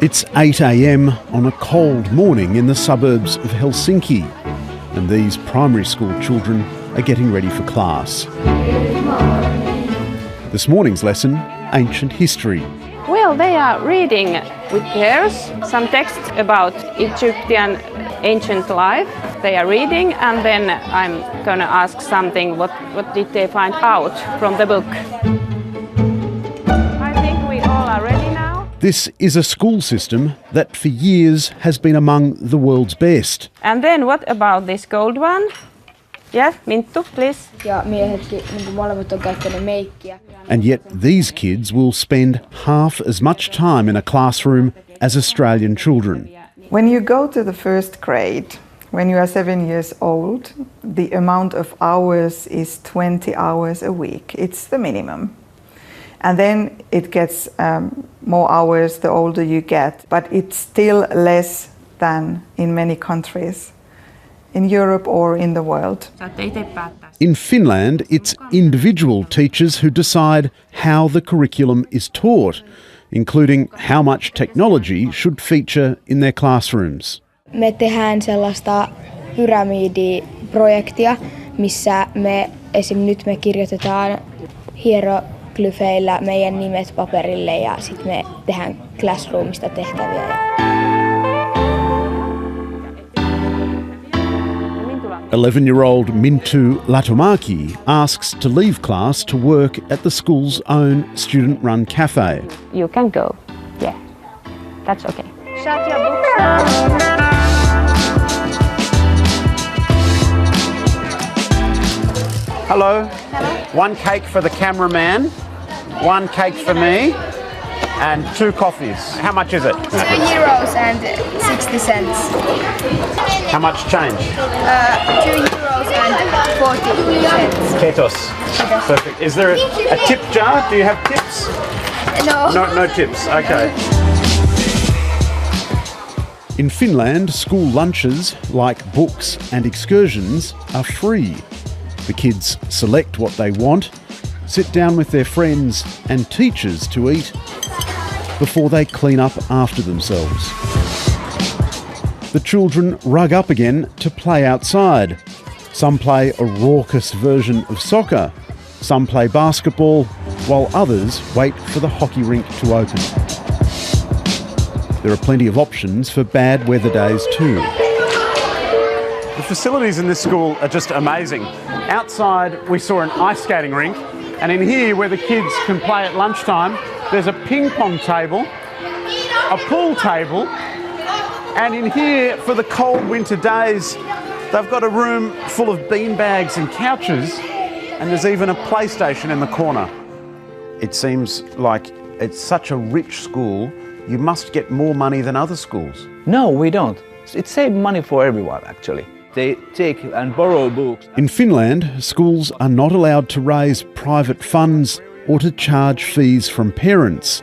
It's 8 a.m. on a cold morning in the suburbs of Helsinki, and these primary school children are getting ready for class. This morning's lesson, ancient history. Well, they are reading with pairs some text about Egyptian ancient life. They are reading, and then I'm going to ask something, what did they find out from the book? I think we all are ready now. This is a school system that for years has been among the world's best. And then what about this gold one? Yeah, Minttu, please. Ja miehetkin molemmat on käyttänyt meikkiä. And yet these kids will spend half as much time in a classroom as Australian children. When you go to the first grade, when you are 7 years old, the amount of hours is 20 hours a week. It's the minimum. And then it gets more hours the older you get, but it's still less than in many countries in Europe or in the world. In Finland, it's individual teachers who decide how the curriculum is taught, including how much technology should feature in their classrooms. Me tehdään sellaista pyramidiprojektia, missä nyt me kirjoitetaan hieroglyfeillä meidän nimet paperille ja sitten me tehdään classroomista tehtäviä. 11-year-old Minttu Latomaki asks to leave class to work at the school's own student-run cafe. You can go. Yeah, that's okay. Shut your books down. Hello. One cake for the cameraman, one cake for me, and 2 coffees. How much is it? €2 and 60 cents. How much change? €2 and 40 cents. Kiitos. Perfect. Is there a tip jar? Do you have tips? No tips. Okay. In Finland, school lunches, like books and excursions, are free. The kids select what they want, sit down with their friends and teachers to eat before they clean up after themselves. The children rug up again to play outside. Some play a raucous version of soccer, some play basketball, while others wait for the hockey rink to open. There are plenty of options for bad weather days too. The facilities in this school are just amazing. Outside we saw an ice skating rink, and in here where the kids can play at lunchtime, there's a ping pong table, a pool table, and in here for the cold winter days they've got a room full of beanbags and couches, and there's even a PlayStation in the corner. It seems like it's such a rich school, you must get more money than other schools. No, we don't. It saves money for everyone, actually. They take and borrow books. In Finland, schools are not allowed to raise private funds or to charge fees from parents.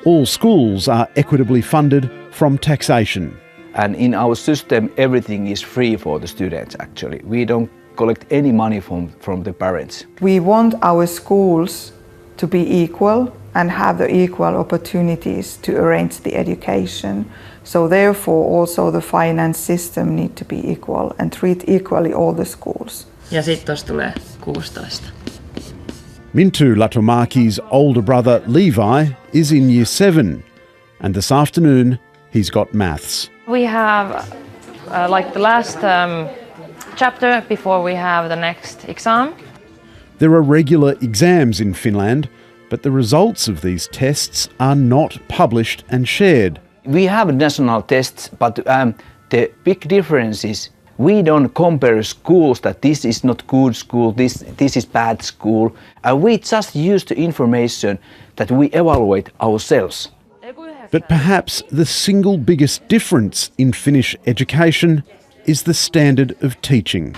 All schools are equitably funded from taxation. And in our system, everything is free for the students, actually. We don't collect any money from the parents. We want our schools to be equal and have the equal opportunities to arrange the education. So therefore also the finance system need to be equal and treat equally all the schools. Ja sitten tuossa tulee 16. Minttu Latomaki's older brother Levi is in year 7, and this afternoon he's got maths. We have like the last chapter before we have the next exam. There are regular exams in Finland, but the results of these tests are not published and shared. We have national tests, but the big difference is we don't compare schools that this is not good school, this is bad school. We just use the information that we evaluate ourselves. But perhaps the single biggest difference in Finnish education is the standard of teaching.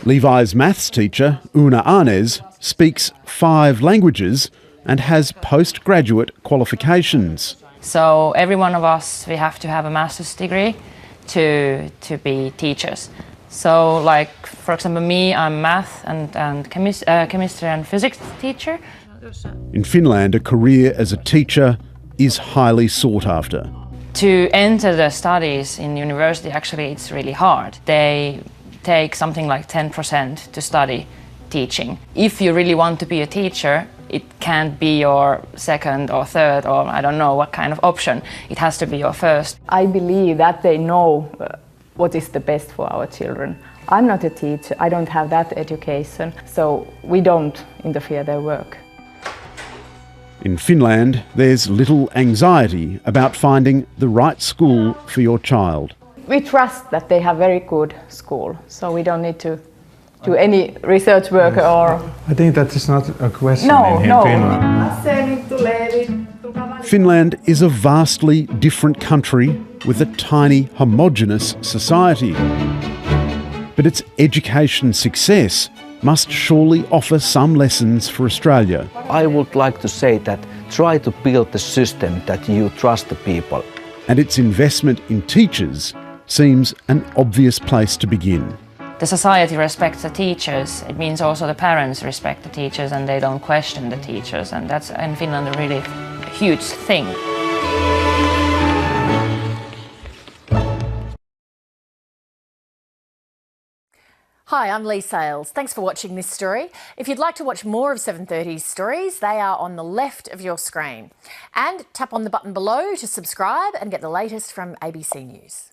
Levi's maths teacher, Una Arnes, speaks 5 languages and has postgraduate qualifications. So every one of us, we have to have a master's degree to be teachers. So like, for example, me, I'm math and chemistry and physics teacher. In Finland, a career as a teacher is highly sought after. To enter the studies in university, actually, it's really hard. They take something like 10% to study teaching. If you really want to be a teacher, it can't be your second or third or I don't know what kind of option. It has to be your first. I believe that they know what is the best for our children. I'm not a teacher, I don't have that education, so we don't interfere their work. In Finland, there's little anxiety about finding the right school for your child. We trust that they have very good school, so we don't need to do any research work or... I think that is not a question in No. Finland. Finland is a vastly different country with a tiny, homogenous society. But its education success must surely offer some lessons for Australia. I would like to say that try to build the system that you trust the people. And its investment in teachers seems an obvious place to begin. The society respects the teachers. It means also the parents respect the teachers and they don't question the teachers. And that's in Finland a really huge thing. Hi, I'm Lee Sales. Thanks for watching this story. If you'd like to watch more of 730's stories, they are on the left of your screen. And tap on the button below to subscribe and get the latest from ABC News.